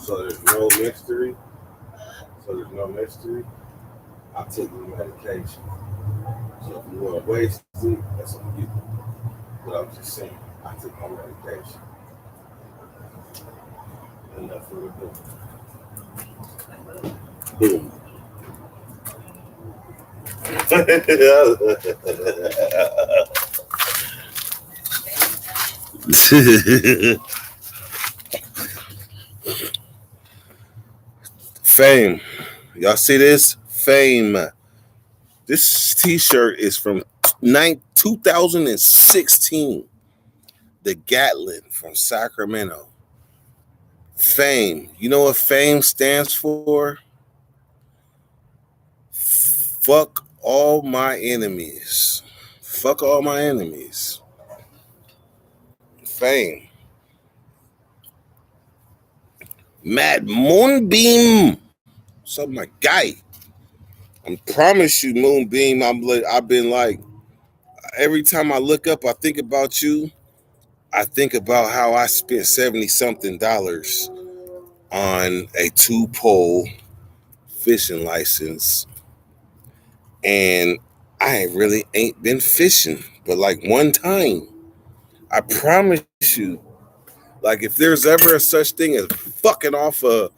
So there's no mystery. So there's no mystery. I took the medication. So if you want to waste it, that's on you. But I'm just saying, I took my medication. Enough for the book. Boom. Fame. Y'all see this? Fame. This t-shirt is from 2016. The Gatlin from Sacramento. Fame. You know what fame stands for? Fuck all my enemies. Fuck all my enemies. Fame. Matt Moonbeam. So my guy. I promise you, Moonbeam. I've been like, every time I look up, I think about you. I think about how I spent 70 something dollars on a 2-pole fishing license, and I really ain't been fishing, but like one time. I promise you, like if there's ever a such thing as fucking off a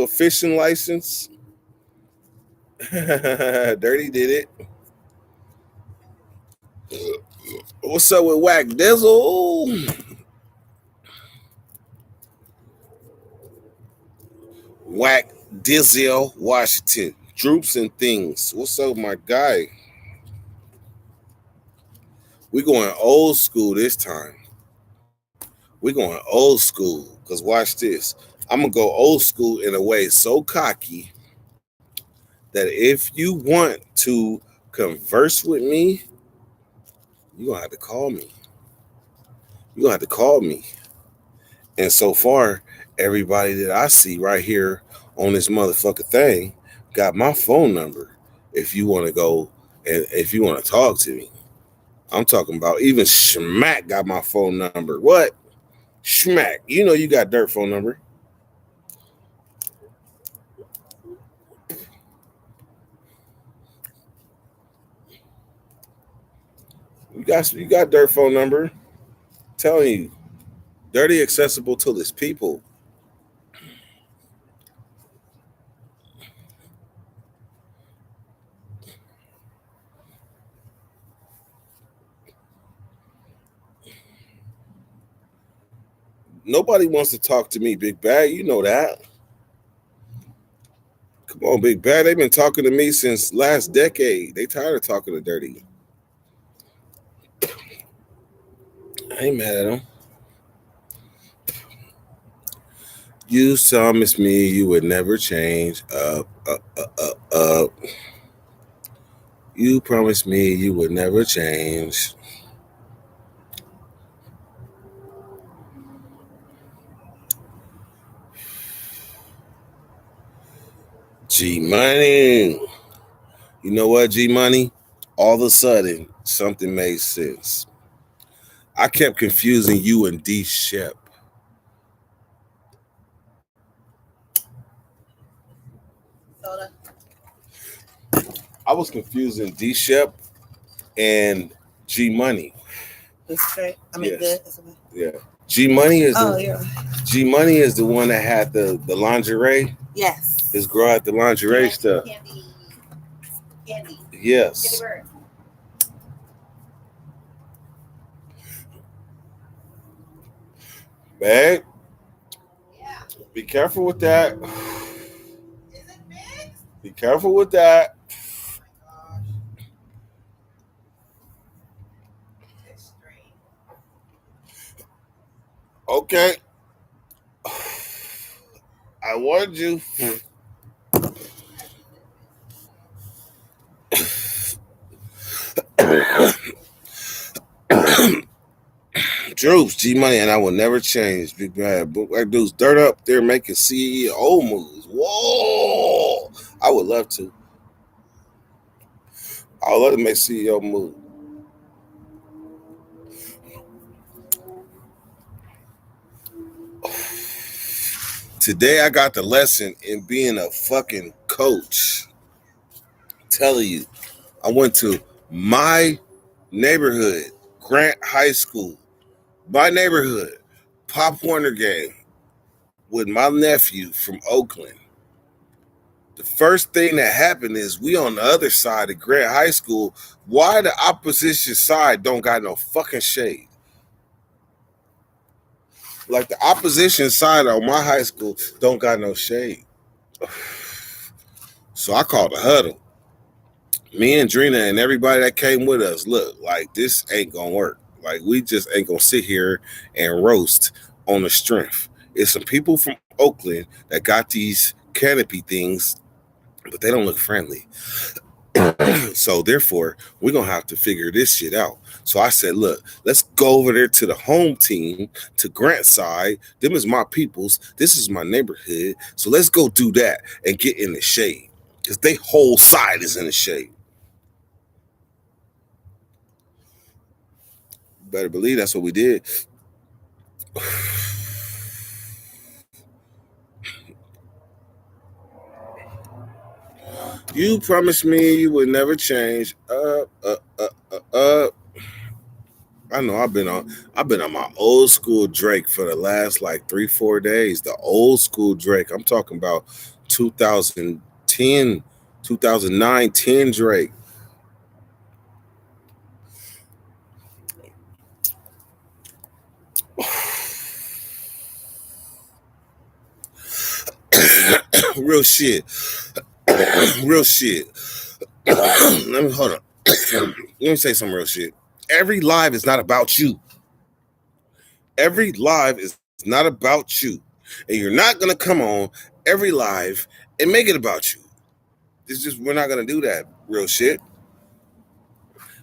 fishing license, Dirty did it. What's up with Whack Dizzle? Whack Dizzle Washington. Droops and things. What's up, my guy? We going old school this time. We going old school. Cause watch this. I'm gonna go old school in a way so cocky that if you want to converse with me, you're gonna have to call me. You're gonna have to call me. And so far, everybody that I see right here on this motherfucker thing got my phone number. If you want to go and if you want to talk to me, I'm talking about even Schmack got my phone number. What? Schmack, you know you got Dirt phone number. You got Dirt phone number. Telling you, Dirty accessible to his people. Nobody wants to talk to me, Big Bag. You know that. Come on, Big Bad. They've been talking to me since last decade. They tired of talking to Dirty. I ain't mad at them. You promised me you would never change. You promised me you would never change. G Money. You know what, G Money? All of a sudden, something made sense. I kept confusing you and D Shep. Soda. I was confusing D Shep and G Money. It's straight. I mean, Yes. good. It's okay. Yeah. G Money is Oh, the yeah. G Money is the one that had the lingerie. Yes. His girl had the lingerie stuff. Candy. Yes. Bird. Babe, Yeah. be careful with that. Is it mixed? Be careful with that. Oh my gosh. It's straight. Okay. I warned you. Droops, G Money, and I will never change. Big Bad. Black dudes dirt up there making CEO moves. Whoa. I would love to. I would love to make CEO move. Today I got the lesson in being a fucking coach. Telling you, I went to my neighborhood, Grant High School, my neighborhood, Pop Warner game with my nephew from Oakland. The first thing that happened is we on the other side of Grant High School. Why the opposition side don't got no fucking shade? Like the opposition side on my high school don't got no shade. So I called a huddle. Me and Drina and everybody that came with us, look, like this ain't gonna work. Like we just ain't gonna sit here and roast on the strength. It's some people from Oakland that got these canopy things, but they don't look friendly. So therefore, we're gonna have to figure this shit out. So I said, look, let's go over there to the home team, to Grant side. Them is my peoples. This is my neighborhood. So let's go do that and get in the shade. Because they whole side is in the shade. Better believe that's what we did. You promised me you would never change. I know I've been on my old school Drake for the last like 3-4 days. The old school Drake. I'm talking about 2010, 2009, 10 Drake. Real shit. Real shit. Let me hold on. Let me say some real shit. Every live is not about you. Every live is not about you. And you're not gonna come on every live and make it about you. It's just we're not gonna do that. Real shit.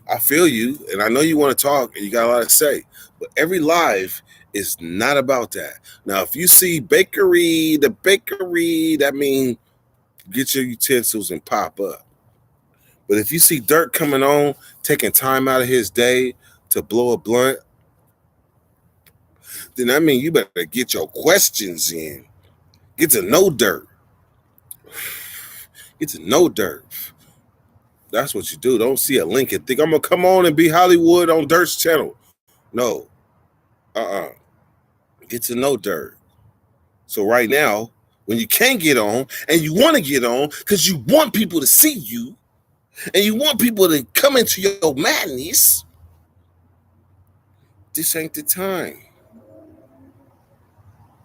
I feel you, and I know you want to talk and you got a lot to say, but every live is not about that. Now, if you see the bakery, that means get your utensils and pop up. But if you see Dirt coming on, taking time out of his day to blow a blunt, then that means you better get your questions in. Get to know Dirt. Get to know Dirt. That's what you do. Don't see a link and think I'm gonna come on and be Hollywood on Dirt's channel. No. Get to know Dirt. So right now, when you can't get on and you want to get on because you want people to see you and you want people to come into your madness, this ain't the time.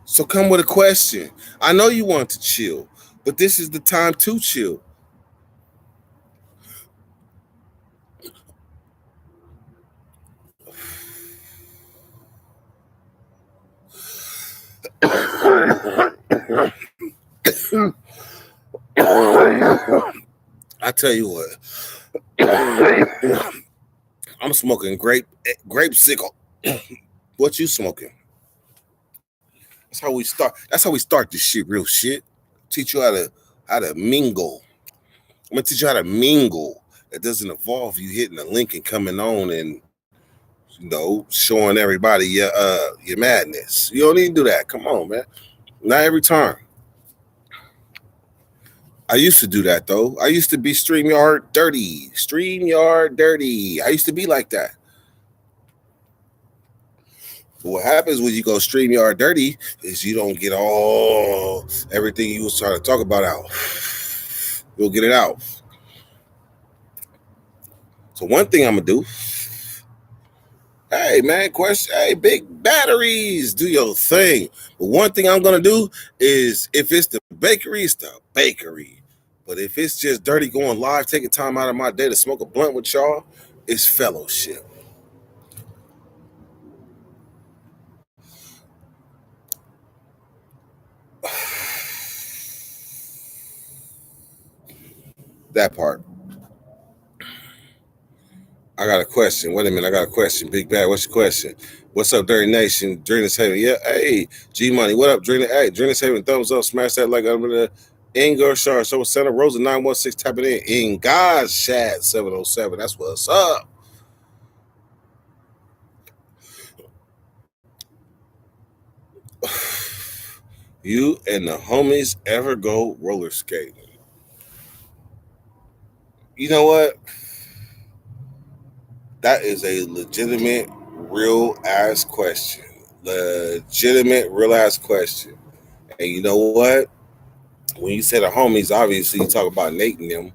So come with a question. I know you want to chill, but this is the time to chill. I tell you what, I'm smoking grape sickle. What you smoking? That's how we start. That's how we start this shit. Real shit. Teach you how to mingle. I'm gonna teach you how to mingle. That doesn't involve you hitting a link and coming on and showing everybody your madness. You don't need to do that. Come on, man. Not every time. I used to do that though. I used to be StreamYard dirty. StreamYard dirty. I used to be like that. But what happens when you go StreamYard dirty is you don't get everything you was trying to talk about out. You'll get it out. So one thing I'm gonna do. Hey man, question. Hey, big batteries, do your thing. But one thing I'm gonna do is if it's the bakery, it's the bakery. But if it's just dirty going live, taking time out of my day to smoke a blunt with y'all, it's fellowship. That part. I got a question. Wait a minute, I got a question. Big Bad, what's your question? What's up, Dirty Nation? Drena's Haven. Yeah, hey, G Money. What up, Drena? Hey, Drena's Haven, thumbs up, smash that like over the Ingar Shar. So Santa Rosa 916 tapping in God's Shad 707. That's what's up. You and the homies ever go roller skating? You know what? That is a legitimate, real ass question. Legitimate, real ass question. And you know what? When you say the homies, obviously you talk about Nate and them.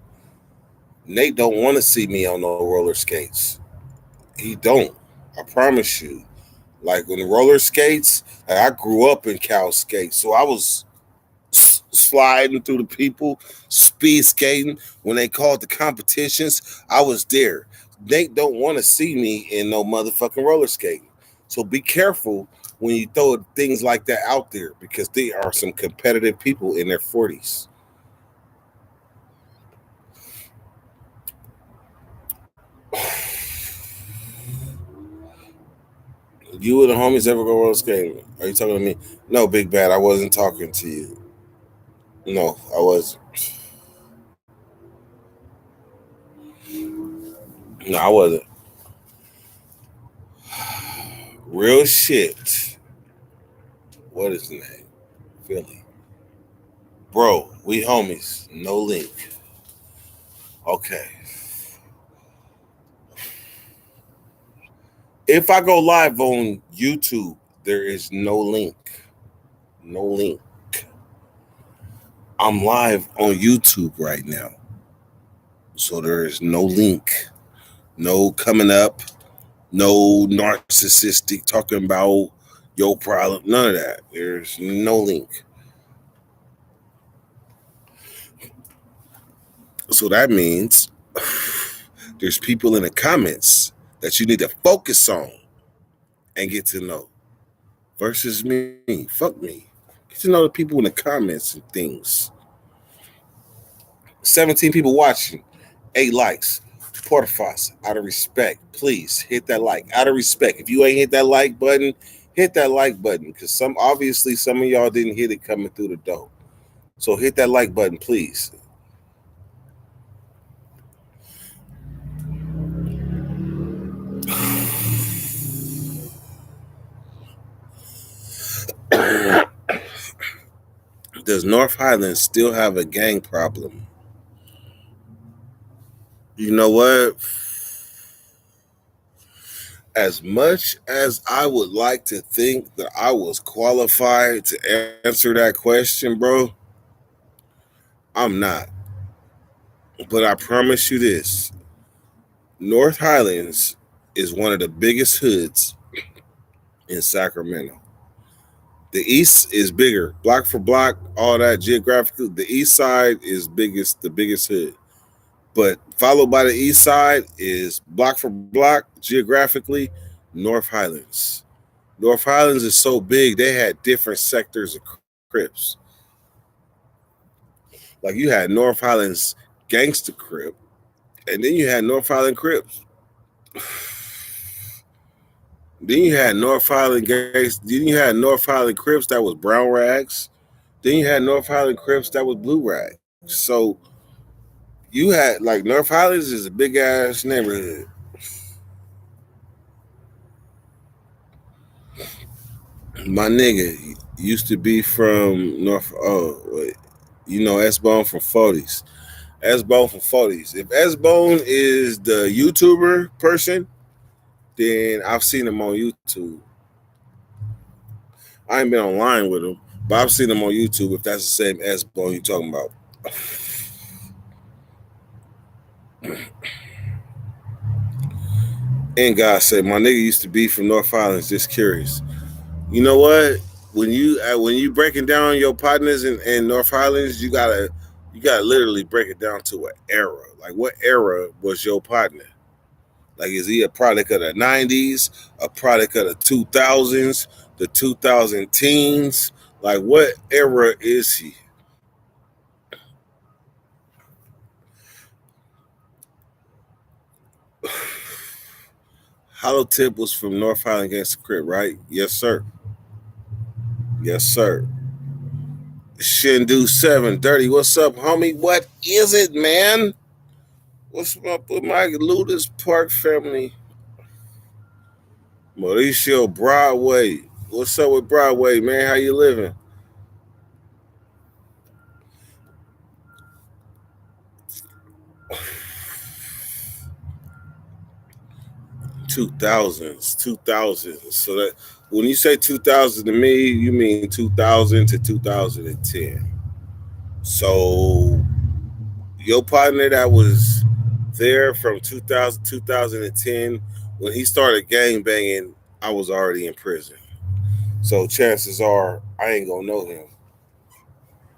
Nate don't want to see me on no roller skates. He don't. I promise you. Like when the roller skates, like I grew up in Cal Skate, so I was sliding through the people, speed skating. When they called the competitions, I was there. Nate don't want to see me in no motherfucking roller skating. So be careful when you throw things like that out there because they are some competitive people in their 40s. You and the homies ever go roller skating? Are you talking to me? No, Big Bad, I wasn't talking to you. No, I wasn't. No, I wasn't. Real shit. What is the name? Philly. Bro, we homies. No link. Okay. If I go live on YouTube, there is no link. No link. I'm live on YouTube right now. So there is no link. No coming up. No narcissistic talking about your problem. None of that. There's no link. So that means there's people in the comments that you need to focus on and get to know versus me. Fuck me. Get to know the people in the comments and things. 17 people watching, 8 likes. Porterfoss, out of respect, please hit that like. Out of respect. If you ain't hit that like button, hit that like button. Because some of y'all didn't hit it coming through the door. So hit that like button, please. Does North Highlands still have a gang problem? You know what? As much as I would like to think that I was qualified to answer that question, bro, I'm not. But I promise you this: North Highlands is one of the biggest hoods in Sacramento. The east is bigger, block for block, all that geographically. The east side is the biggest hood. But followed by the east side is block for block geographically, North Highlands. North Highlands is so big, they had different sectors of Crips. Like you had North Highlands Gangster Crip, and then you had North Highland Crips. Then you had North Highland Gangs. Then you had North Highland Crips that was brown rags. Then you had North Highland Crips that was blue rags. So you had like North Highlands is a big ass neighborhood. My nigga used to be from North. Oh, wait. You know S Bone from 40s. S Bone from 40s. If S Bone is the YouTuber person, then I've seen him on YouTube. I ain't been online with him, but I've seen him on YouTube. If that's the same S Bone you talking about. And God said, my nigga used to be from North Islands. Just curious. You know what? When you breaking down your partners in North Highlands, you gotta literally break it down to an era. Like what era was your partner? Like is he a product of the '90s, a product of the 2000s, the 2000 teens? Like what era is he? Hollow Tip was from North Highland Gangsta Crip, right? Yes, sir. Yes, sir. Shindu 7 Dirty. What's up, homie? What is it, man? What's up with my Ludus Park family? Mauricio Broadway. What's up with Broadway, man? How you living? 2000s. So that when you say 2000 to me, you mean 2000 to 2010. So your partner that was there from 2000 2010, when he started gang banging, I was already in prison. So chances are I ain't gonna know him.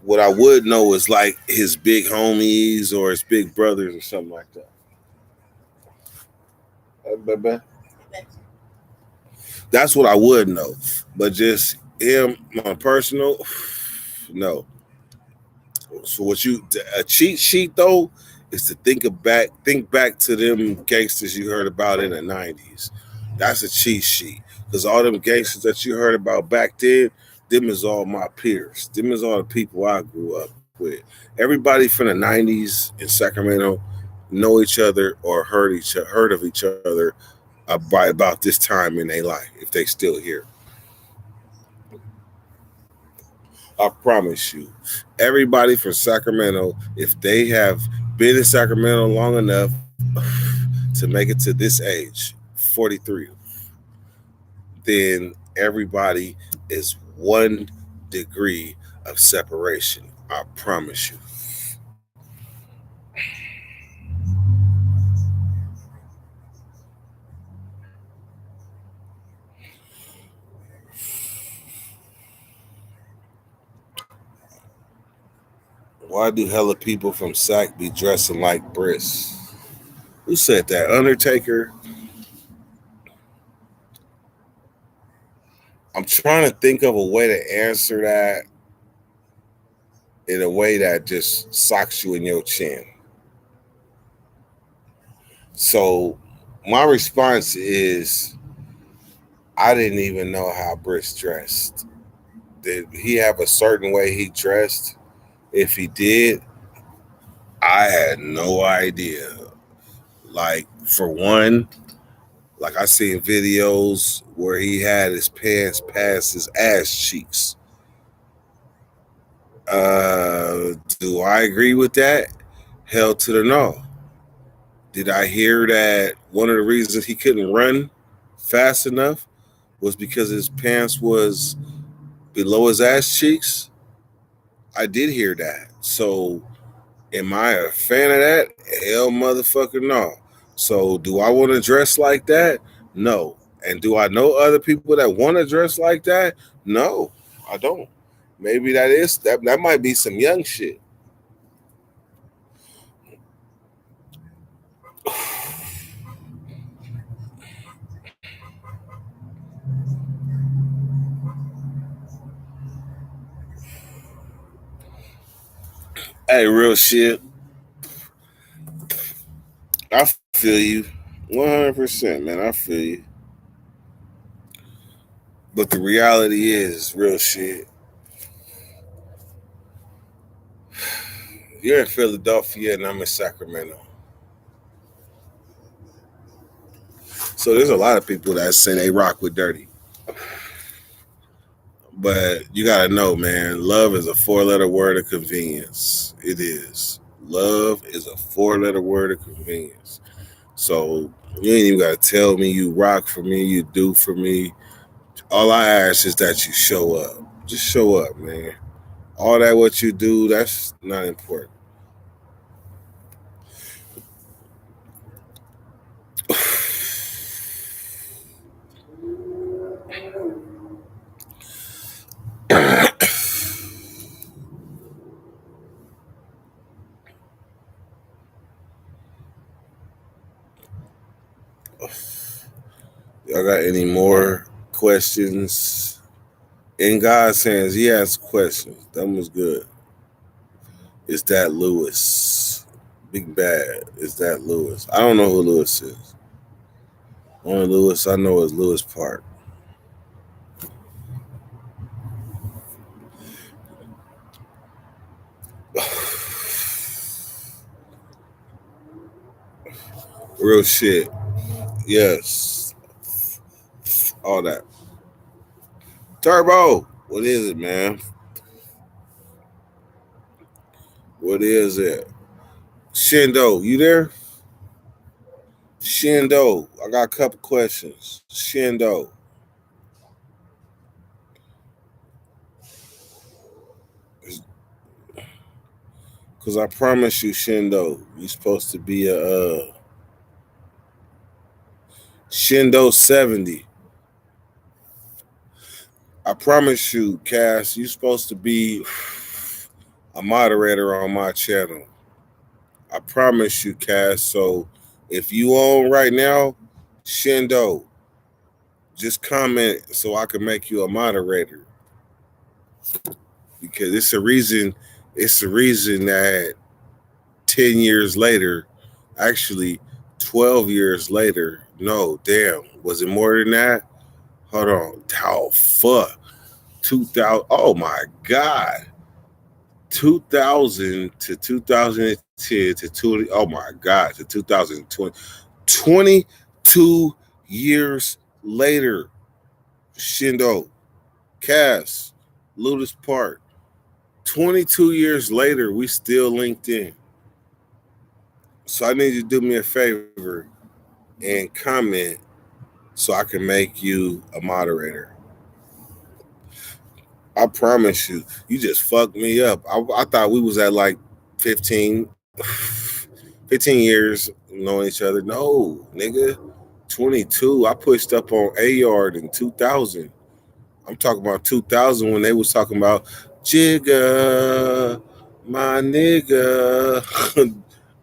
What I would know is like his big homies or his big brothers or something like that. Baby. That's what I would know. But just him, my personal, no. So what you a cheat sheet though is to think back to them gangsters you heard about in the '90s. That's a cheat sheet because all them gangsters that you heard about back then, them is all my peers. Them is all the people I grew up with. Everybody from the '90s in Sacramento know each other or heard of each other by about this time in their life if they still here. I promise you, everybody from Sacramento, if they have been in Sacramento long enough to make it to this age, 43, then everybody is 1 degree of separation. I promise you. Why do hella people from Sac be dressing like Briss? Who said that? Undertaker? I'm trying to think of a way to answer that in a way that just socks you in your chin. So my response is I didn't even know how Briss dressed. Did he have a certain way he dressed? If he did, I had no idea. Like for one, like I seen videos where he had his pants past his ass cheeks. Do I agree with that? Hell to the no. Did I hear that one of the reasons he couldn't run fast enough was because his pants was below his ass cheeks? I did hear that. So am I a fan of that? Hell motherfucker no. So do I want to dress like that? No. And do I know other people that want to dress like that? No, I don't. Maybe that might be some young shit. Hey, real shit. I feel you. 100%, man. I feel you. But the reality is, real shit. You're in Philadelphia and I'm in Sacramento. So there's a lot of people that say they rock with dirty. But you gotta know, man, love is a 4 letter word of convenience. It is. Love is a 4 letter word of convenience. So you ain't even gotta tell me you rock for me, you do for me. All I ask is that you show up. Just show up, man. All that what you do, that's not important. Y'all got any more questions? In God's hands, he asked questions. That was good. Is that Lewis? Big Bad. Is that Lewis? I don't know who Lewis is. Only Lewis I know is Lewis Park. Real shit. Yes. All that. Turbo. What is it, man? What is it? Shindo, you there? Shindo, I got a couple questions. Shindo, because I promise you, Shindo, you're supposed to be a Shindo 70. I promise you, Cass, you're supposed to be a moderator on my channel. I promise you, Cass. So if you on right now, Shindo, just comment so I can make you a moderator. Because it's a reason that 10 years later, actually 12 years later, no, damn, was it more than that? Hold on. How fuck? 2000, oh my God. 2000 to 2010 to 20, oh my God, to 2020. 22 years later, Shindo, Cass, Ludus Park. 22 years later, we still linked in. So I need you to do me a favor and comment so I can make you a moderator. I promise you, you just fucked me up. I thought we was at like 15, 15 years knowing each other. No, nigga, 22. I pushed up on A Yard in 2000. I'm talking about 2000 when they was talking about Jigga, my nigga.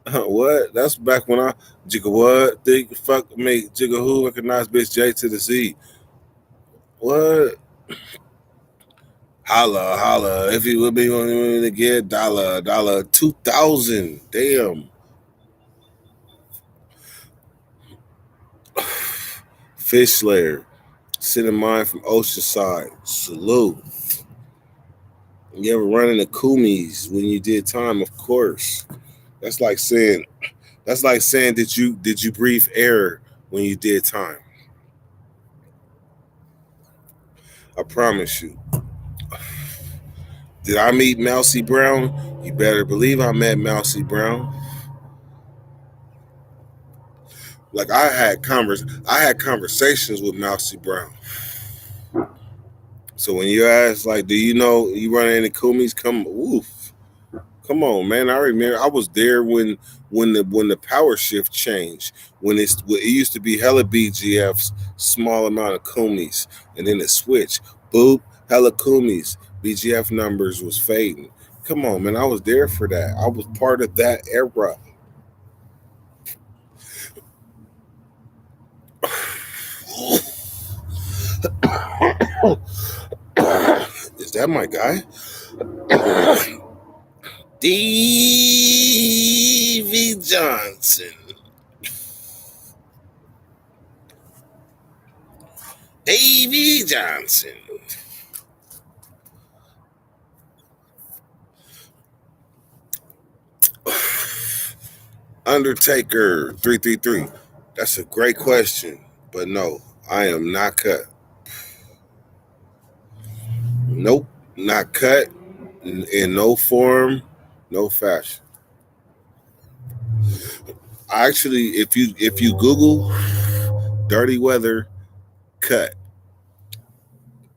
What? That's back when I Jigga what? Think fuck me, Jigga who recognize bitch J to the Z. What? Holla, holla. If you would be willing to get dollar 2000. Damn. Fish Slayer. Sending mine from Oceanside. Salute. You ever run into Kumis when you did time? Of course. That's like saying did you breathe air when you did time? I promise you. Did I meet Mousy Brown? You better believe I met Mousy Brown. Like I had conversations with Mousy Brown. So when you ask, like, do you know you run into Kumis? Come on, man. I remember I was there when the power shift changed. When it used to be hella BGFs, small amount of Kumis, and then it switched. Boop, hella Kumis. BGF numbers was fading. Come on, man. I was there for that. I was part of that era. Is that my guy? Davey Johnson. Davey Johnson. Undertaker 333. That's a great question. But no, I am not cut. Nope, not cut in no form, no fashion. Actually, if you Google Dirty Weather cut,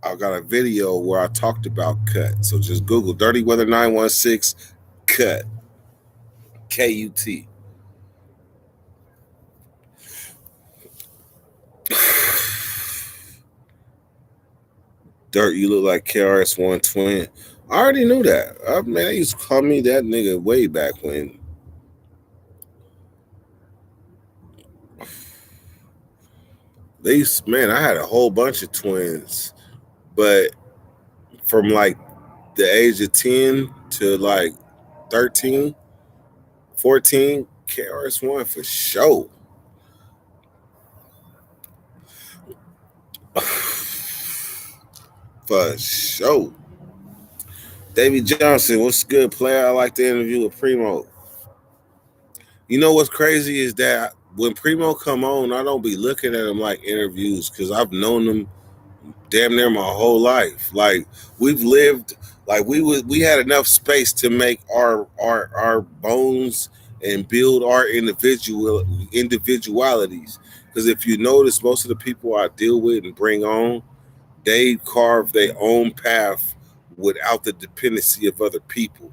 I got a video where I talked about cut. So just Google Dirty Weather 916 cut. KUT. Dirt, you look like KRS-One twin. I already knew that. Man, they used to call me that nigga way back when. Man, I had a whole bunch of twins, but from like the age of 10 to like 13, 14, KRS-One for sure. For sure. Davey Johnson, what's good, player? I like the interview with Primo. You know what's crazy is that when Primo come on, I don't be looking at him like interviews because I've known him damn near my whole life. Like we've lived, like we had enough space to make our bones and build our individualities. Because if you notice, most of the people I deal with and bring on, they carve their own path without the dependency of other people.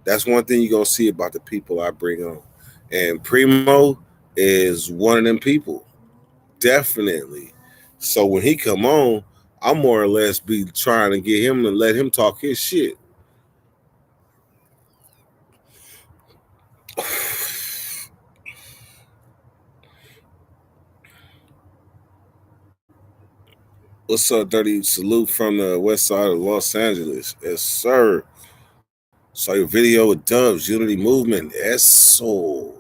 That's one thing you're gonna see about the people I bring on. And Primo is one of them people. Definitely. So when he come on, I more or less be trying to get him to let him talk his shit. What's up, Dirty? Salute from the west side of Los Angeles. Yes, sir. Saw your video with Dubs, Unity Movement. Eso.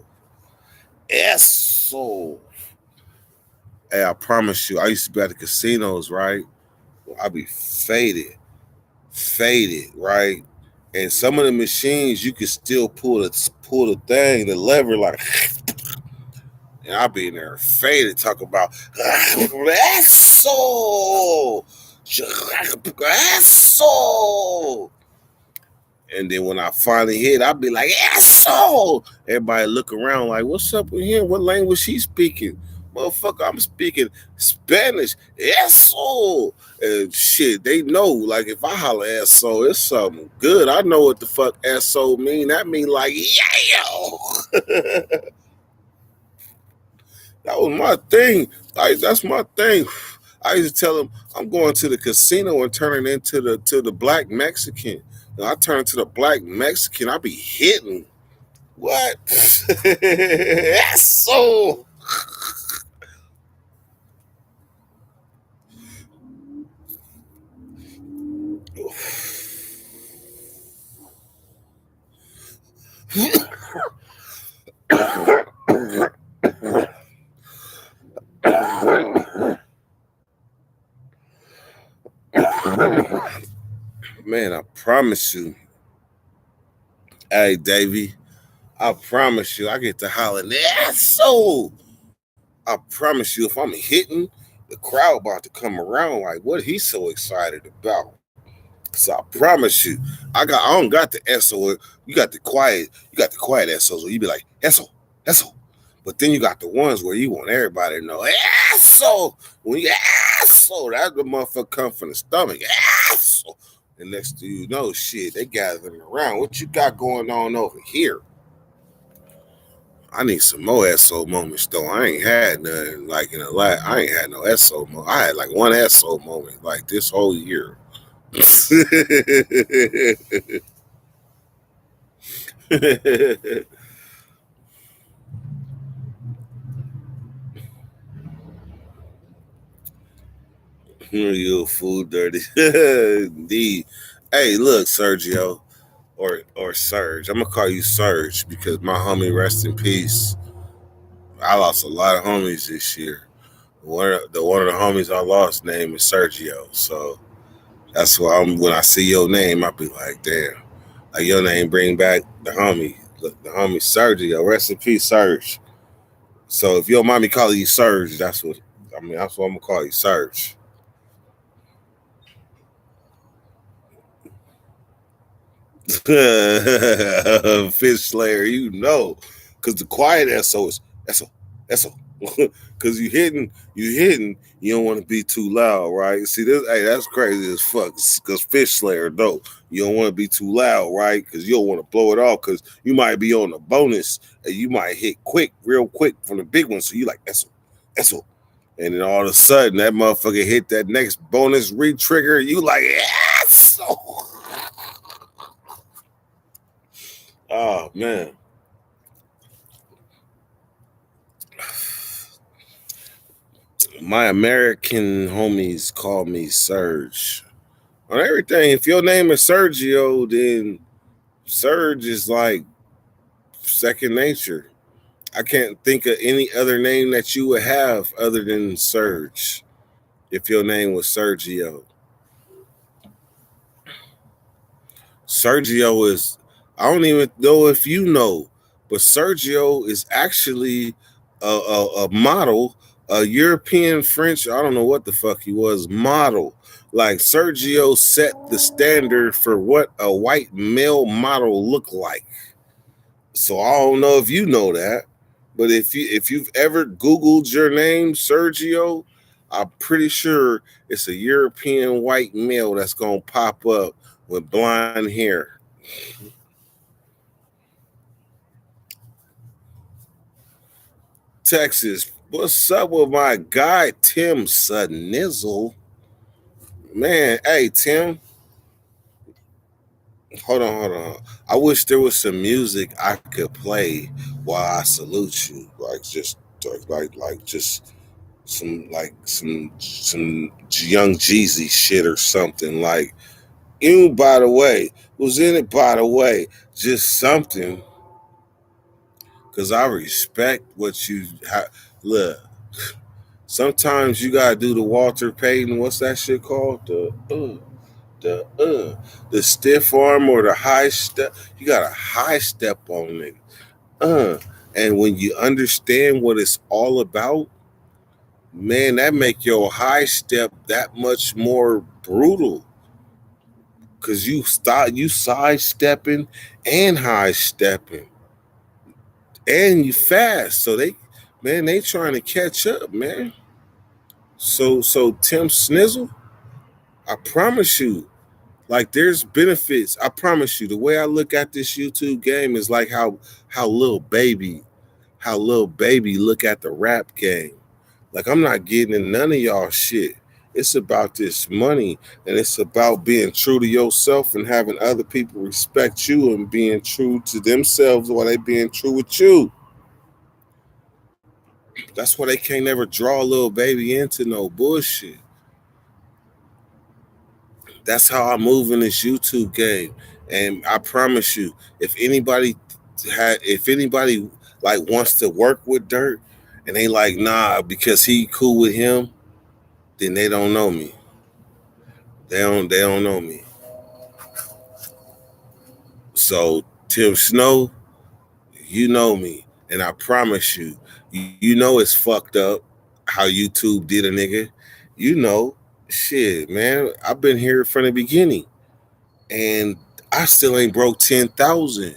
Eso. Hey, I promise you, I used to be at the casinos, right? I be faded, right? And some of the machines you can still pull the thing, the lever, like, and I be in there faded, talk about eso. Eso. And then when I finally hit, I'd be like, eso. Everybody look around like, what's up with him? What language he speaking? Motherfucker, I'm speaking Spanish. Eso. And shit, they know. Like, if I holler eso, it's something good. I know what the fuck eso mean. That mean like, yeah. That was my thing. That's my thing. I used to tell them I'm going to the casino and turning into the black Mexican. And I turn to the black Mexican, I be hitting. What? That's so. Man, I promise you. Hey, Davey, I promise you, I get to hollering. That's so. I promise you, if I'm hitting, the crowd about to come around like, what he's so excited about. So I promise you, I don't got the SO. You got the quiet SOs where you be like, SO. But then you got the ones where you want everybody to know, SO. When you SO, that the motherfucker come from the stomach. SO. And next thing you know, shit, they gathering around. What you got going on over here? I need some more SO moments though. I ain't had none like in a lot. I ain't had no SO moment. I had like one SO moment like this whole year. You fool dirty. Indeed. Hey, look, Sergio, or Serge. I'm gonna call you Serge because my homie, rest in peace. I lost a lot of homies this year. One of the homies I lost name is Sergio. So that's why when I see your name, I be like, damn. Like your name bring back the homie. Look, the homie Sergio. Rest in peace, Serge. So if your mommy calling you Serge, that's what I'm gonna call you, Serge. Fish Slayer, you know, because the quiet SO is SO. Because you hitting, you don't want to be too loud, right? See this, hey, that's crazy as fuck. Because Fish Slayer, though, you don't want to be too loud, right? Because you don't want to blow it off. Because you might be on a bonus and you might hit real quick from the big one. So you like SO. And then all of a sudden, that motherfucker hit that next bonus re-trigger. You like SO. Oh man. My American homies call me Serge. On everything, if your name is Sergio, then Serge is like second nature. I can't think of any other name that you would have other than Serge if your name was Sergio. Sergio is, I don't even know if you know, but Sergio is actually a model, a European French, I don't know what the fuck he was, model. Like Sergio set the standard for what a white male model looked like. So I don't know if you know that, but if you've ever Googled your name, Sergio, I'm pretty sure it's a European white male that's gonna pop up with blonde hair. Texas, what's up with my guy Tim Sudnizzle? Man, hey Tim, hold on. I wish there was some music I could play while I salute you, like just some young Jeezy shit or something. Like you, by the way, was in it, by the way, just something, because I respect what you look. Sometimes you gotta do the Walter Payton. What's that shit called? The stiff arm or the high step. You got a high step on it. Uh, and when you understand what it's all about, man, that make your high step that much more brutal. Cause you sidestepping and high stepping, and you fast. So they trying to catch up, man. So Tim Snizzle, I promise you, like there's benefits. I promise you, the way I look at this YouTube game is like how little baby, how little baby look at the rap game. Like I'm not getting in none of y'all shit. It's about this money, and it's about being true to yourself and having other people respect you and being true to themselves while they being true with you. That's why they can't never draw a little baby into no bullshit. That's how I move in this YouTube game. And I promise you, if anybody like wants to work with Dirt and they like nah because he cool with him, then they don't know me. They don't know me. So Tim Snow, you know me, and I promise you, you know it's fucked up how YouTube did a nigga. You know, shit, man. I've been here from the beginning, and I still ain't broke 10,000.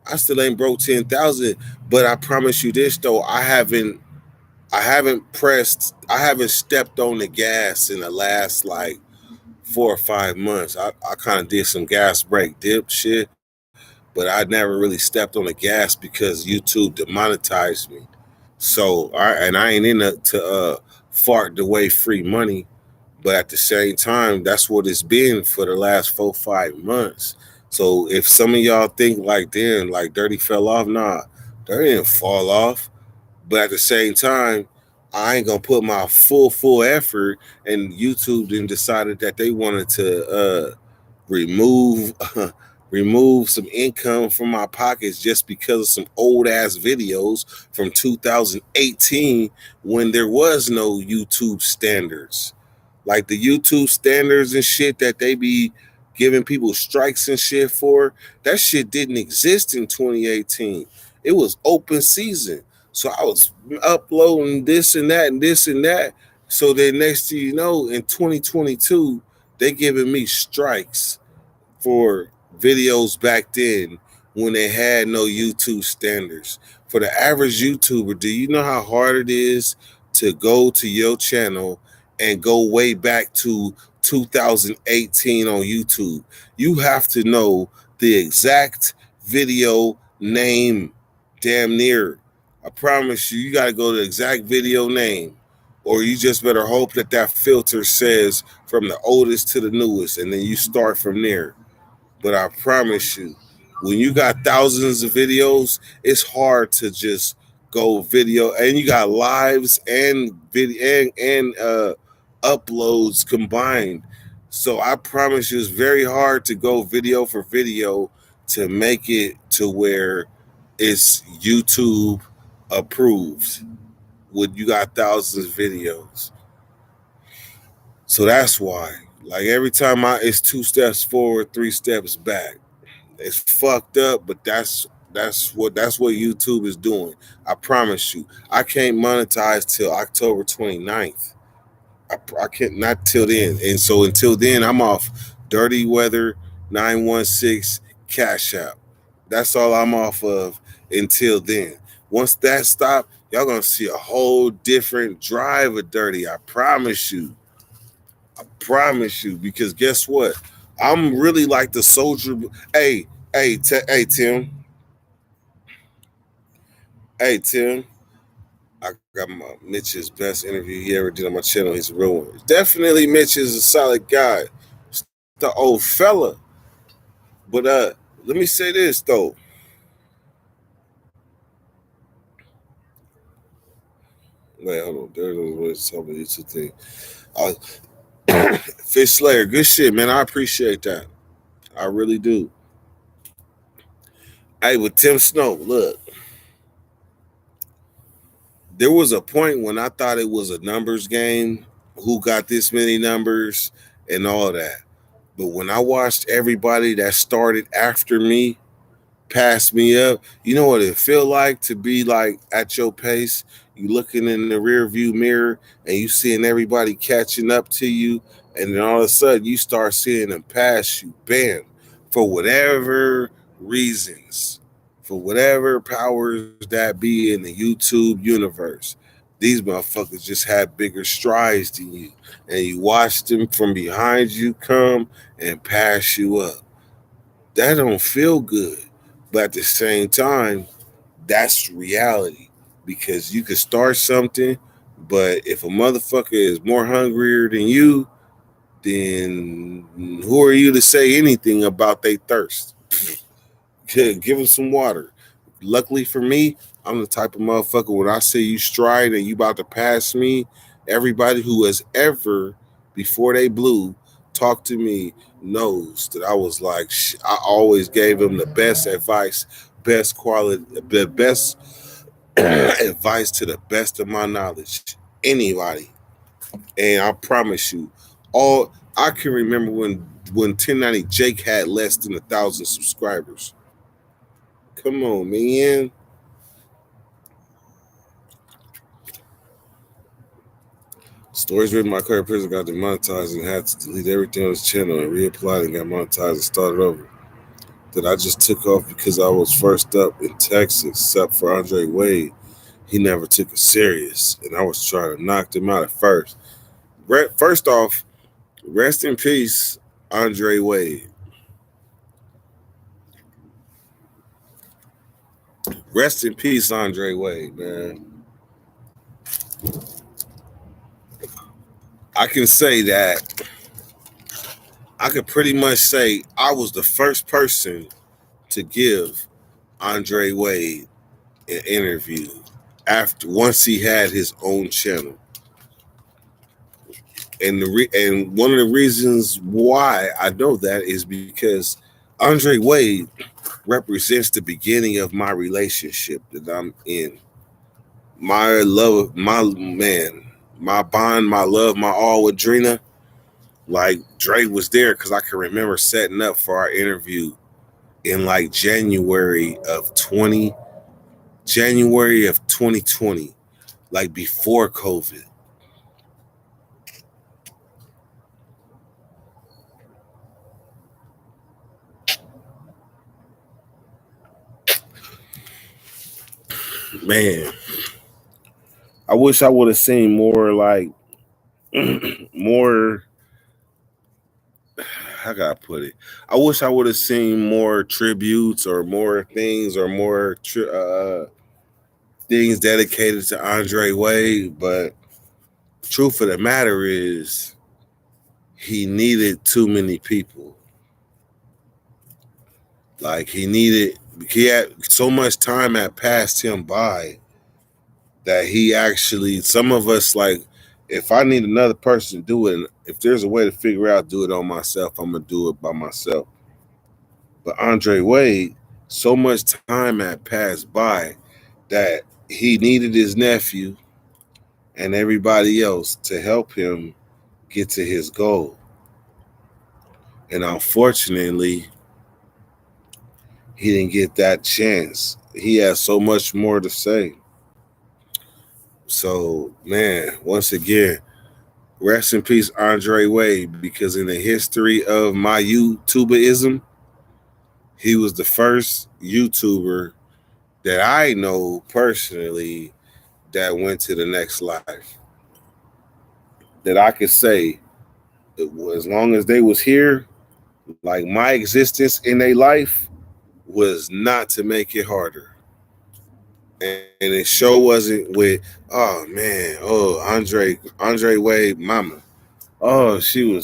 I still ain't broke 10,000. But I promise you this though, I haven't stepped on the gas in the last like 4 or 5 months. I kind of did some gas break dip shit, but I never really stepped on the gas because YouTube demonetized me. So and I ain't in it to fart the way free money, but at the same time, that's what it's been for the last 4 5 months. So if some of y'all think like damn, like Dirty fell off, nah, Dirty didn't fall off. But at the same time, I ain't gonna put my full effort. And YouTube then decided that they wanted to remove remove some income from my pockets just because of some old ass videos from 2018 when there was no YouTube standards. Like the YouTube standards and shit that they be giving people strikes and shit for, that shit didn't exist in 2018. It was open season. So I was uploading this and that and this and that. So then next thing you know, in 2022, they giving me strikes for videos back then when they had no YouTube standards. For the average YouTuber, do you know how hard it is to go to your channel and go way back to 2018 on YouTube? You have to know the exact video name, damn near. I promise you, you got to go to the exact video name, or you just better hope that that filter says from the oldest to the newest, and then you start from there. But I promise you, when you got thousands of videos, it's hard to just go video, and you got lives and video and uploads combined. So I promise you, it's very hard to go video for video to make it to where it's YouTube approved when you got thousands of videos. So that's why. Like every time it's 2 steps forward, 3 steps back. It's fucked up, but that's what YouTube is doing. I promise you. I can't monetize till October 29th. I can't not till then. And so until then, I'm off Dirty Weather 916 Cash App. That's all I'm off of until then. Once that stop, y'all gonna see a whole different drive of Dirty. I promise you. I promise you. Because guess what? I'm really like the soldier. Hey, hey, Tim. Hey, Tim. I got my Mitch's best interview he ever did on my channel. He's a real one. Definitely Mitch is a solid guy. The old fella. But let me say this though. Wait, hold on. There's some of these two things. Fish Slayer, good shit, man. I appreciate that. I really do. Hey, with Tim Snow, look, there was a point when I thought it was a numbers game. Who got this many numbers and all that. But when I watched everybody that started after me pass me up, you know what it feel like to be like at your pace. You looking in the rear view mirror and you seeing everybody catching up to you, and then all of a sudden you start seeing them pass you, bam, for whatever reasons, for whatever powers that be in the YouTube universe. These motherfuckers just had bigger strides than you, and you watch them from behind you come and pass you up. That don't feel good. But at the same time, that's reality. Because you could start something, but if a motherfucker is more hungrier than you, then who are you to say anything about their thirst? Give them some water. Luckily for me, I'm the type of motherfucker when I say you stride and you about to pass me, everybody who has ever, before they blew, talked to me knows that I was like, I always gave them the best advice, best quality, the best advice to the best of my knowledge. Anybody. And I promise you, all I can remember when 1090 Jake had less than 1,000 subscribers. Come on, man. Stories written by current prison got demonetized and had to delete everything on his channel and reapplied and got monetized and started over. That I just took off because I was first up in Texas, except for Andre Wade. He never took it serious, and I was trying to knock him out at first. First off, rest in peace, Andre Wade. Rest in peace, Andre Wade, man. I can say that I could pretty much say I was the first person to give Andre Wade an interview after once he had his own channel. And and one of the reasons why I know that is because Andre Wade represents the beginning of my relationship that I'm in. My love, my man, my bond, my love, my all with Drina. Like Dre was there because I can remember setting up for our interview in like January of 2020, like before COVID. Man, I wish I would have seen more like more. How can I put it? I wish I would have seen more tributes or more things or more things dedicated to Andre Wade. But truth of the matter is, he needed too many people. Like he had so much time had passed him by that he actually, some of us like, if I need another person to do it, if there's a way to figure out do it on myself, I'm gonna do it by myself. But Andre Wade, so much time had passed by that he needed his nephew and everybody else to help him get to his goal. And unfortunately, he didn't get that chance. He has so much more to say. So, man, once again, rest in peace, Andre Wade, because in the history of my YouTubeism, He was the first YouTuber that I know personally that went to the next life. That I could say, as long as they was here, like my existence in their life was not to make it harder. And it sure wasn't with, oh man, oh Andre Wade mama. Oh, she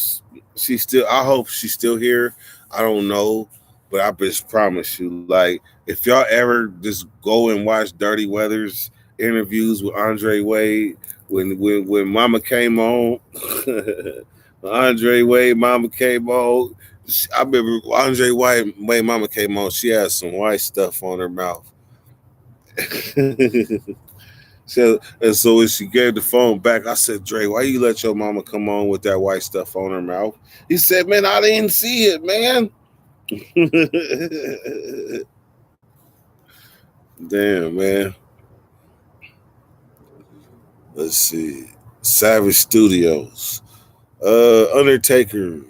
still, I hope she's still here. I don't know. But I just promise you, like, if y'all ever just go and watch Dirty Weather's interviews with Andre Wade, when Mama came on, when Andre Wade Mama came on. I remember Wade Mama came on. She had some white stuff on her mouth. And so when she gave the phone back, I said, Dre, why you let your mama come on with that white stuff on her mouth? He said, man, I didn't see it, man. Damn, man. Let's see. Savage Studios. Undertaker.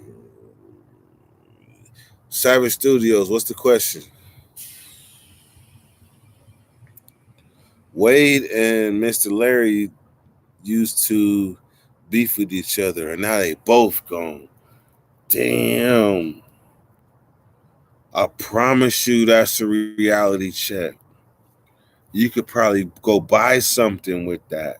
Savage Studios, what's the question? Wade and Mr. Larry used to beef with each other, and now they both gone. Damn. I promise you that's a reality check. You could probably go buy something with that,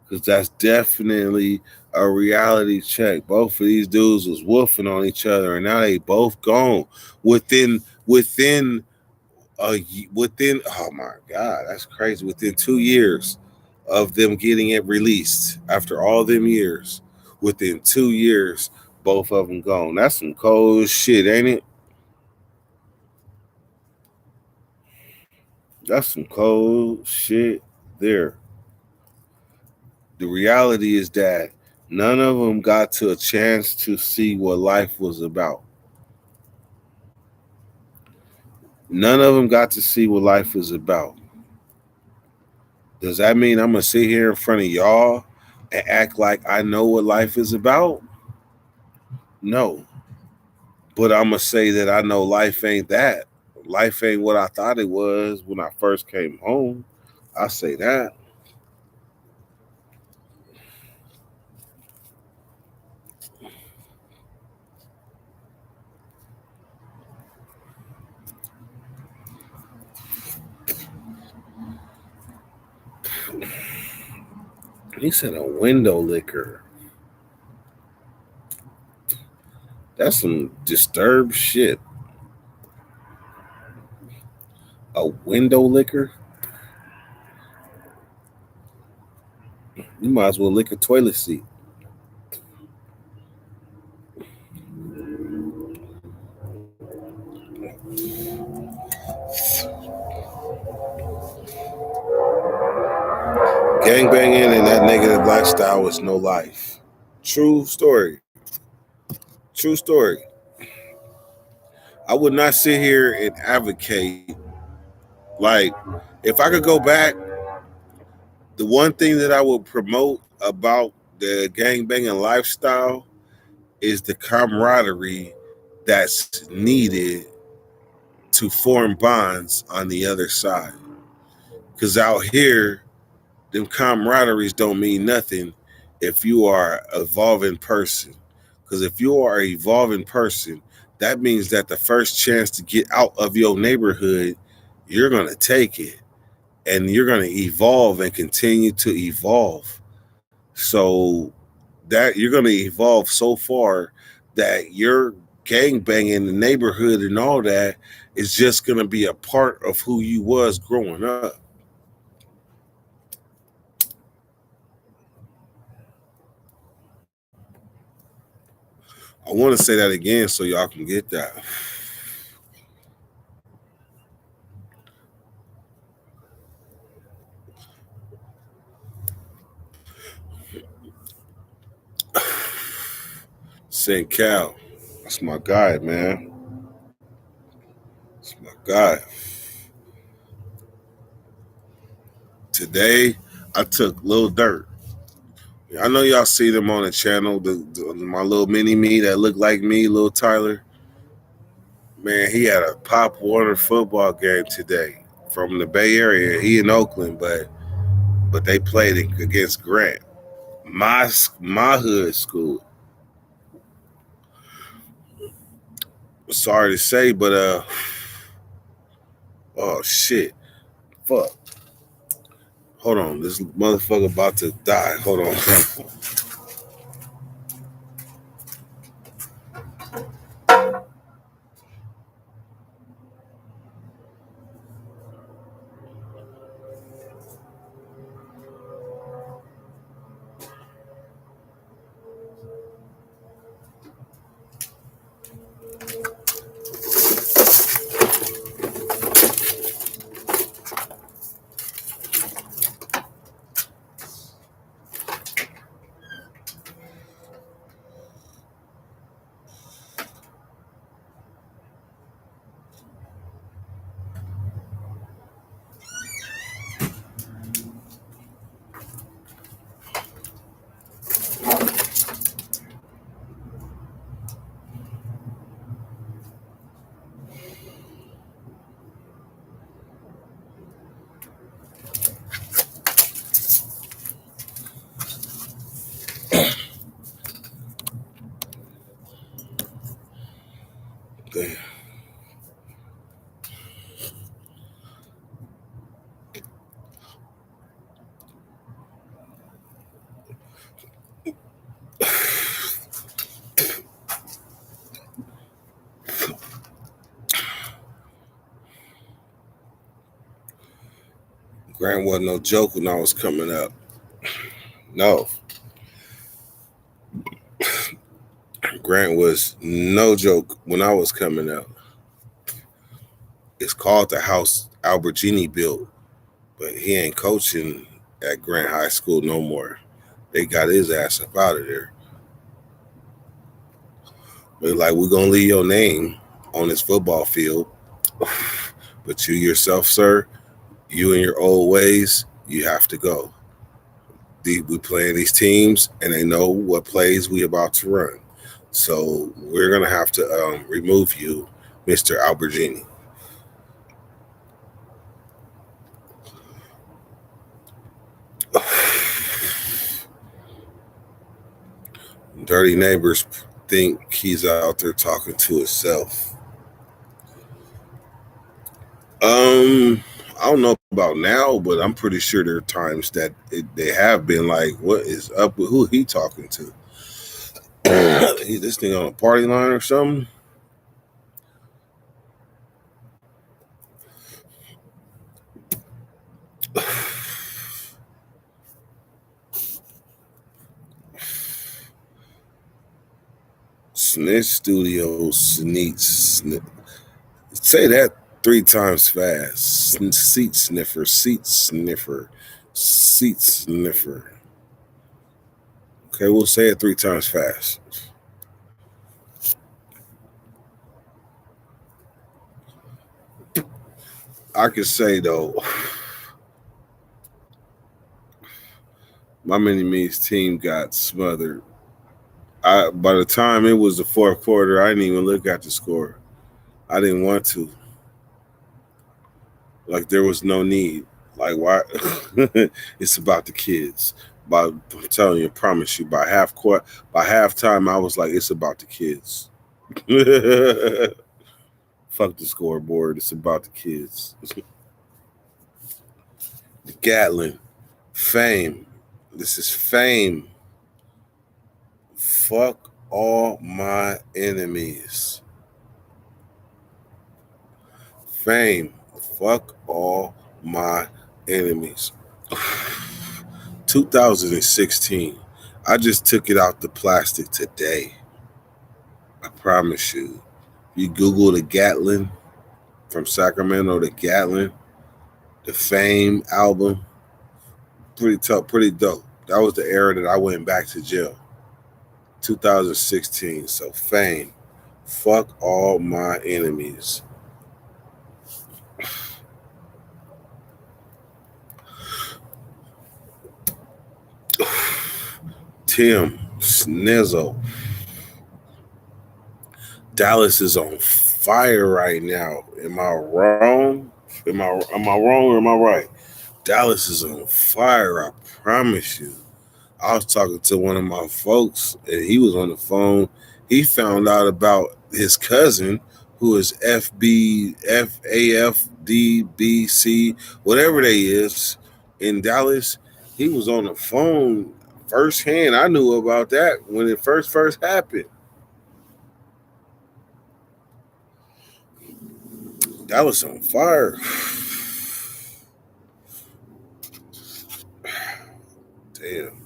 because that's definitely a reality check. Both of these dudes was woofing on each other, and now they both gone within within, oh my god, that's crazy, within 2 years of them getting it released. After all them years, within 2 years, both of them gone. That's some cold shit, ain't it? That's some cold shit there. The reality is that none of them got to a chance to see what life was about. None of them got to see what life was about. Does that mean I'm going to sit here in front of y'all and act like I know what life is about? No. But I'm going to say that I know life ain't that. Life ain't what I thought it was when I first came home. I say that. He said a window liquor. That's some disturbed shit. A window liquor? You might as well lick a toilet seat. Gangbanging and that negative lifestyle is no life. True story. True story. I would not sit here and advocate. Like, if I could go back, the one thing that I would promote about the gangbanging lifestyle is the camaraderie that's needed to form bonds on the other side. Because out here, them camaraderies don't mean nothing if you are an evolving person. Because if you are an evolving person, that means that the first chance to get out of your neighborhood, you're going to take it. And you're going to evolve and continue to evolve. So that you're going to evolve so far that your gang banging in the neighborhood and all that is just going to be a part of who you was growing up. I want to say that again so y'all can get that. St. Cal, that's my guy, man. That's my guy. Today, I took Lil Dirt. I know y'all see them on the channel, my little mini me that look like me, Lil Tyler. Man, he had a Pop Warner football game today from the Bay Area. He in Oakland, but they played against Grant, my hood school. Sorry to say, but oh shit, fuck. Hold on, this motherfucker about to die. Hold on. Damn. Grant wasn't no joke when I was coming up. No, Grant was no joke when I was coming up. It's called the house Albert Genie built, but he ain't coaching at Grant High School no more. They got his ass up out of there. But like, we're gonna leave your name on this football field, but you yourself, sir, you and your old ways, you have to go. We playing these teams, and they know what plays we about to run. So we're gonna have to remove you, Mr. Albergini. Dirty neighbors think he's out there talking to himself. I don't know about now, but I'm pretty sure there are times that they have been like, "What is up with who he talking to? This thing on a party line or something?" Snitch Studios sneaks. Say that 3 times fast. Seat sniffer, seat sniffer, seat sniffer. Okay, we'll say it 3 times fast. I can say though, my mini me's team got smothered. By the time it was the fourth quarter, I didn't even look at the score. I didn't want to. Like, there was no need. Like, why? It's about the kids. I'm telling you, I promise you, by halftime, I was like, it's about the kids. Fuck the scoreboard. It's about the kids. The Gatlin, fame. This is fame. Fuck all my enemies. Fame. Fuck all my enemies. 2016. I just took it out the plastic today. I promise you. You Google the Gatlin from Sacramento to Gatlin, the Fame album. Pretty tough, pretty dope. That was the era that I went back to jail. 2016. So Fame. Fuck all my enemies. Tim Snizzo. Dallas is on fire right now. Am I wrong? Am I wrong or am I right? Dallas is on fire. I promise you. I was talking to one of my folks, and he was on the phone. He found out about his cousin, who is FAFDBC, whatever they is, in Dallas. He was on the phone firsthand. I knew about that when it first happened. Dallas on fire. Damn.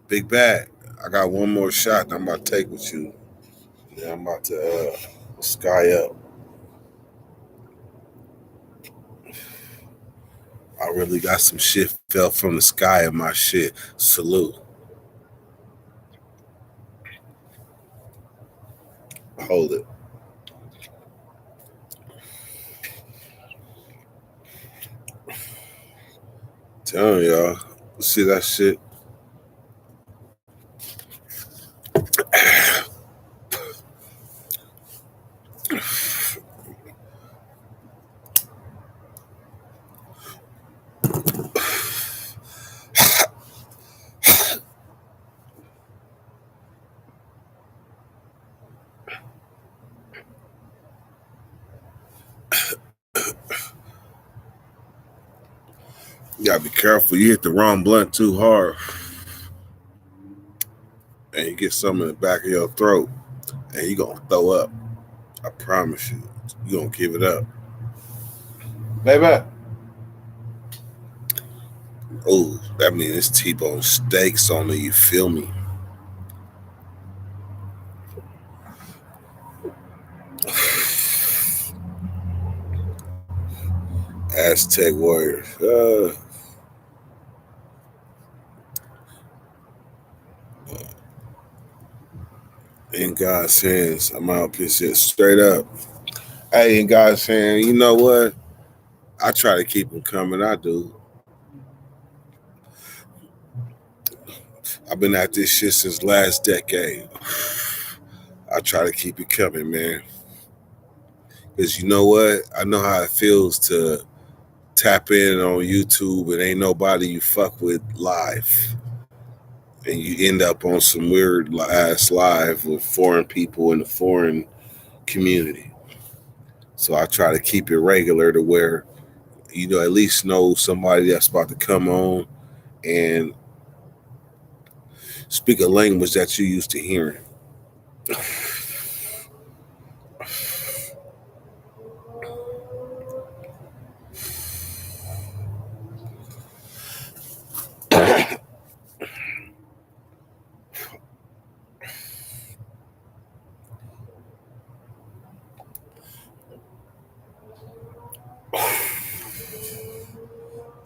Big Bad. I got one more shot that I'm about to take with you. Then I'm about to sky up. I really got some shit fell from the sky in my shit. Salute. Hold it. Telling y'all. See that shit? You gotta be careful. You hit the wrong blunt too hard, and you get some in the back of your throat, and you gonna throw up. I promise you. You gonna give it up. Baby. Oh, that means it's T-bone steaks on it. You feel me? Aztec Warriors. In God's hands, I'm out this shit straight up. Hey, in God's hands, you know what? I try to keep them coming. I do. I've been at this shit since last decade. I try to keep it coming, man. Because you know what? I know how it feels to tap in on YouTube and ain't nobody you fuck with live. And you end up on some weird ass live with foreign people in the foreign community. So I try to keep it regular to where, at least know somebody that's about to come on and speak a language that you used to hearing.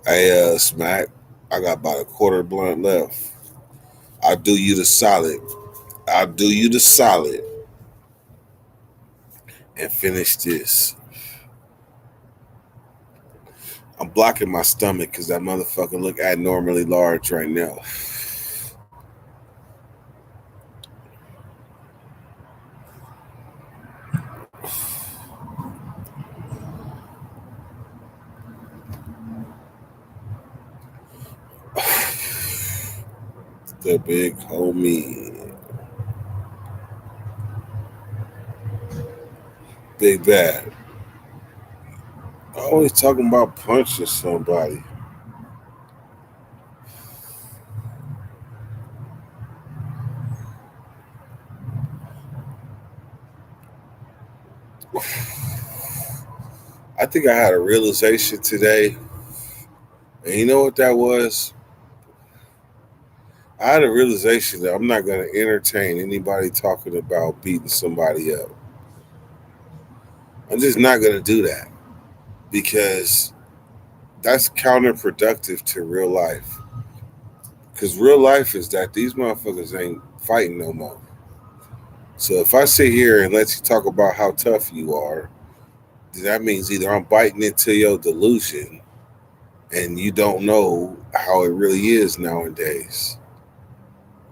Hey, Smack, I got about a quarter blunt left. I'll do you the solid. I'll do you the solid and finish this. I'm blocking my stomach because that motherfucker look abnormally large right now. The big homie. Big Bad. Always talking about punching somebody. I think I had a realization today. And you know what that was? I had a realization that I'm not going to entertain anybody talking about beating somebody up. I'm just not going to do that because that's counterproductive to real life. Because real life is that these motherfuckers ain't fighting no more. So if I sit here and let you talk about how tough you are, then that means either I'm biting into your delusion and you don't know how it really is nowadays.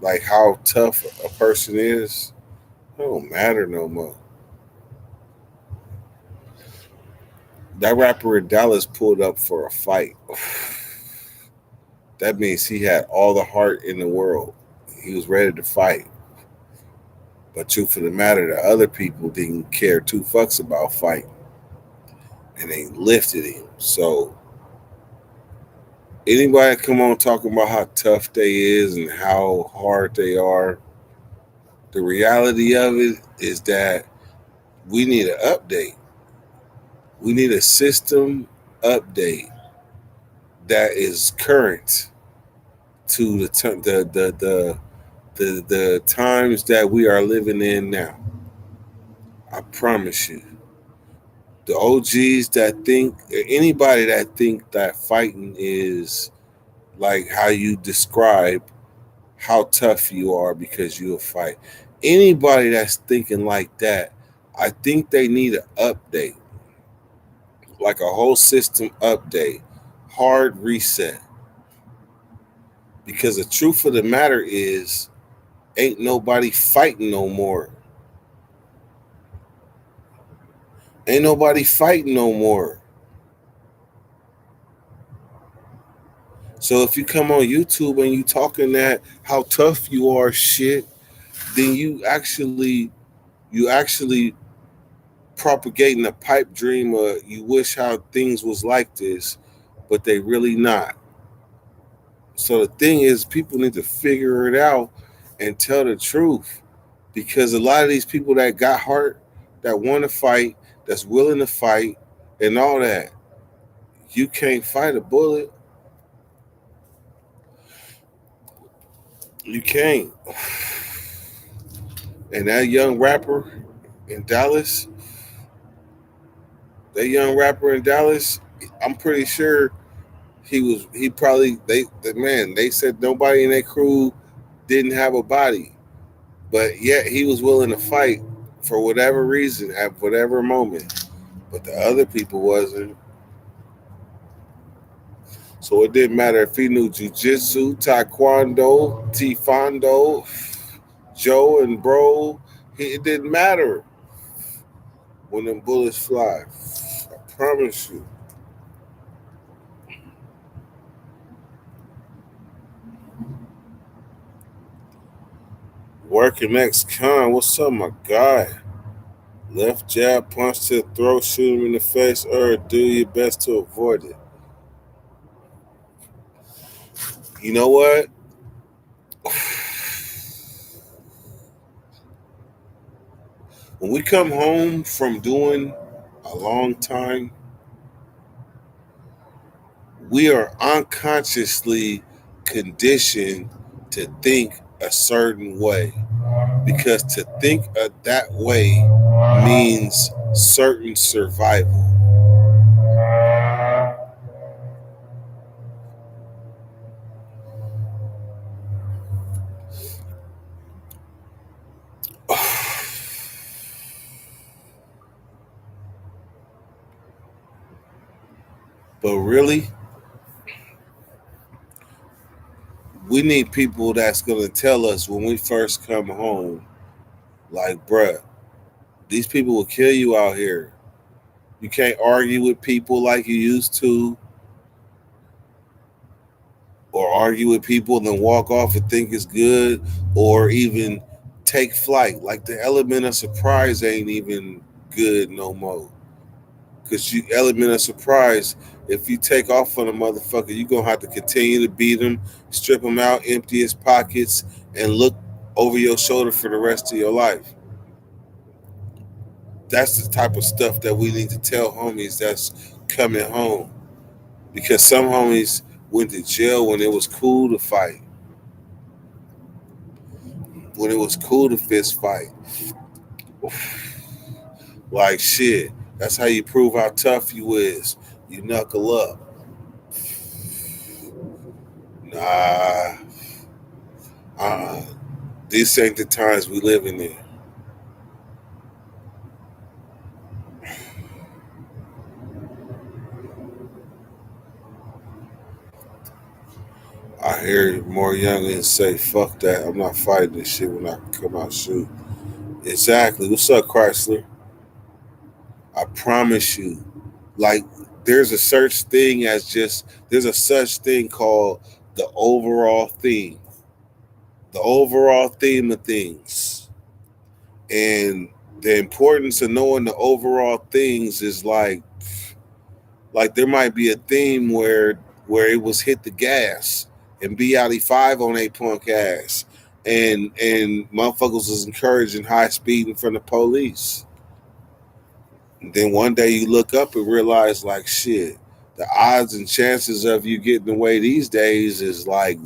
Like how tough a person is, it don't matter no more. That rapper in Dallas pulled up for a fight. That means he had all the heart in the world. He was ready to fight. But truth of the matter, the other people didn't care two fucks about fighting, and they lifted him. So anybody come on talking about how tough they is and how hard they are, the reality of it is that we need an update. We need a system update that is current to the times that we are living in now. I promise you. The OGs that think anybody that think that fighting is like how you describe how tough you are because you'll fight. Anybody that's thinking like that, I think they need an update, like a whole system update, hard reset. Because the truth of the matter is, ain't nobody fighting no more. Ain't nobody fighting no more. So if you come on YouTube and you talking that how tough you are, shit, then you actually propagating a pipe dream of you wish how things was like this, but they really not. So the thing is, people need to figure it out and tell the truth, because a lot of these people that got heart, that want to fight, that's willing to fight, and all that, you can't fight a bullet. You can't. And that young rapper in Dallas, that young rapper in Dallas, I'm pretty sure he probably the man, they said nobody in their crew didn't have a body, but yet he was willing to fight for whatever reason at whatever moment. But the other people wasn't. So it didn't matter if he knew jujitsu, taekwondo, tifando, Joe and bro. It didn't matter when them bullets fly. I promise you. Working next con. What's up, my guy? Left jab, punch to the throat, shoot him in the face, or do your best to avoid it. You know what? When we come home from doing a long time, we are unconsciously conditioned to think a certain way, because to think that way means certain survival. But really, we need people that's going to tell us when we first come home, like, bruh, these people will kill you out here. You can't argue with people like you used to, or argue with people and then walk off and think it's good, or even take flight. Like the element of surprise ain't even good no more. Because you element of surprise, if you take off on a motherfucker, you're gonna have to continue to beat him, strip him out, empty his pockets, and look over your shoulder for the rest of your life. That's the type of stuff that we need to tell homies that's coming home. Because some homies went to jail when it was cool to fight, when it was cool to fist fight. Like shit. That's how you prove how tough you is. You knuckle up. Nah, uh, these ain't the times we living in. I hear more youngins say, "Fuck that! I'm not fighting this shit when I come out shoot." Exactly. What's up, Chrysler? I promise you, Like there's a such thing as just there's a such thing called the overall theme, the overall theme of things, and the importance of knowing the overall things is like there might be a theme where it was hit the gas and B.I.D.5 on a punk ass, and motherfuckers was encouraging high speed in front of police. And then one day you look up and realize like shit, the odds and chances of you getting away these days is like,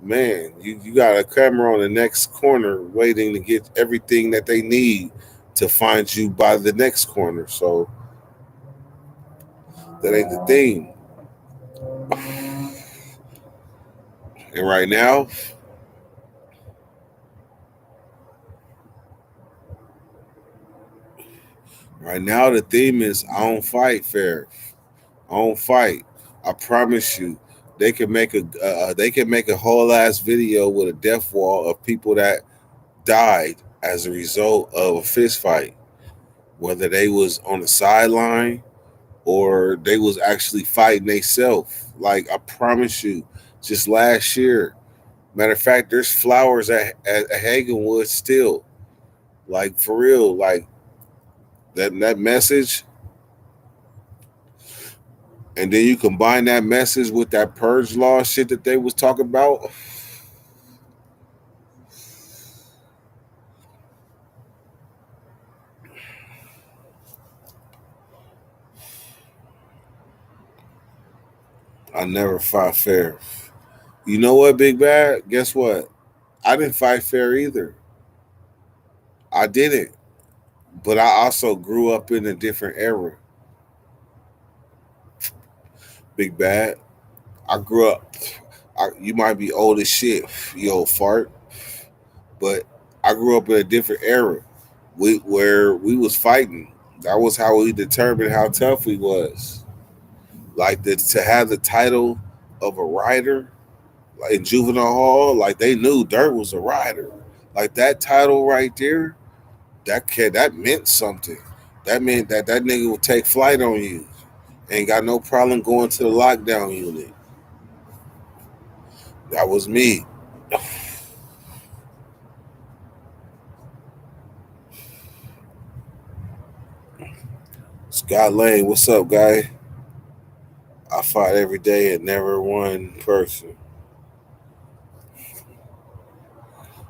man, you got a camera on the next corner waiting to get everything that they need to find you by the next corner. So that ain't the thing. And right now the theme is I don't fight fair. I don't fight. I promise you, they can make a whole ass video with a death wall of people that died as a result of a fist fight, whether they was on the sideline or they was actually fighting themselves. Like I promise you, just last year. Matter of fact, there's flowers at Hagenwood still. Like for real, like that message, and then you combine that message with that purge law shit that they was talking about. I never fought fair. You know what, Big Bad? Guess what? I didn't fight fair either. I didn't. But I also grew up in a different era. Big Bad. I grew up. You might be old as shit, you old fart, but I grew up in a different era. Where we was fighting. That was how we determined how tough we was. Like to have the title of a rider like in juvenile hall, like they knew Dirt was a rider. Like that title right there, that meant something. That meant that nigga would take flight on you. Ain't got no problem going to the lockdown unit. That was me. Scott Lane, what's up, guy? I fought every day and never one person.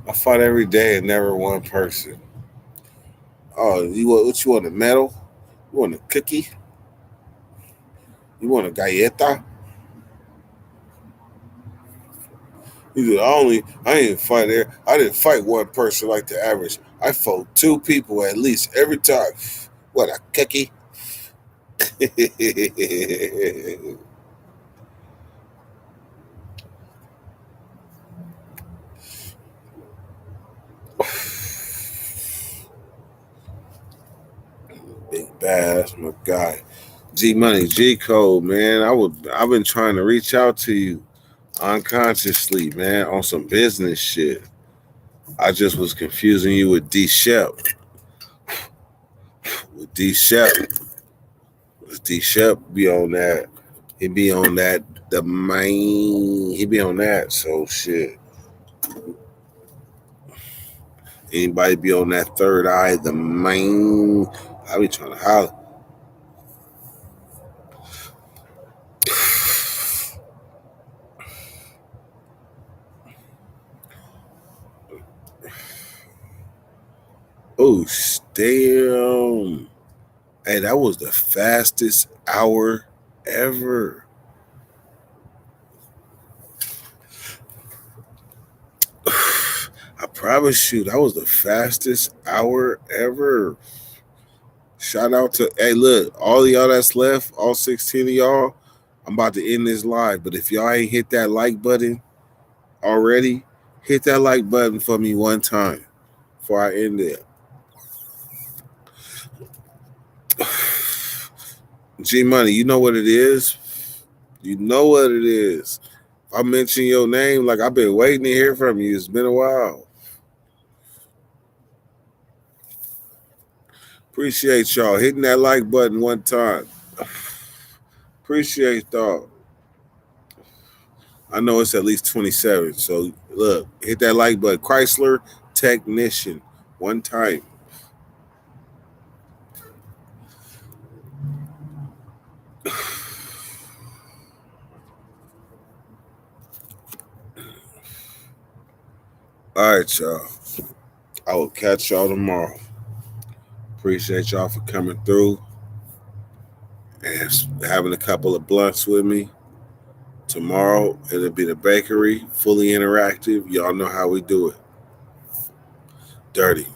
I fought every day and never one person. Oh, what you want a medal? You want a cookie? You want a galleta? He said, I ain't fight there. I didn't fight one person like the average. I fought two people at least every time. What a cookie. Big Bass, my guy. G Money, G Code, man. I've been trying to reach out to you unconsciously, man, on some business shit. I just was confusing you with D Shep. With D Shep. D Shep be on that. He be on that the main he be on that. So shit. Anybody be on that third eye, the main I be trying to holler. Oh damn. Hey, that was the fastest hour ever. I promise you, that was the fastest hour ever. Shout out to hey, look, all of y'all that's left, all 16 of y'all. I'm about to end this live, but if y'all ain't hit that like button already, hit that like button for me one time before I end it. G Money, you know what it is. You know what it is. If I mention your name, like I've been waiting to hear from you. It's been a while. Appreciate y'all hitting that like button one time. Appreciate y'all. I know it's at least 27. So look, hit that like button. Chrysler Technician one time. All right, y'all. I will catch y'all tomorrow. Appreciate y'all for coming through and having a couple of blunts with me. Tomorrow, it'll be the bakery, fully interactive. Y'all know how we do it. Dirty.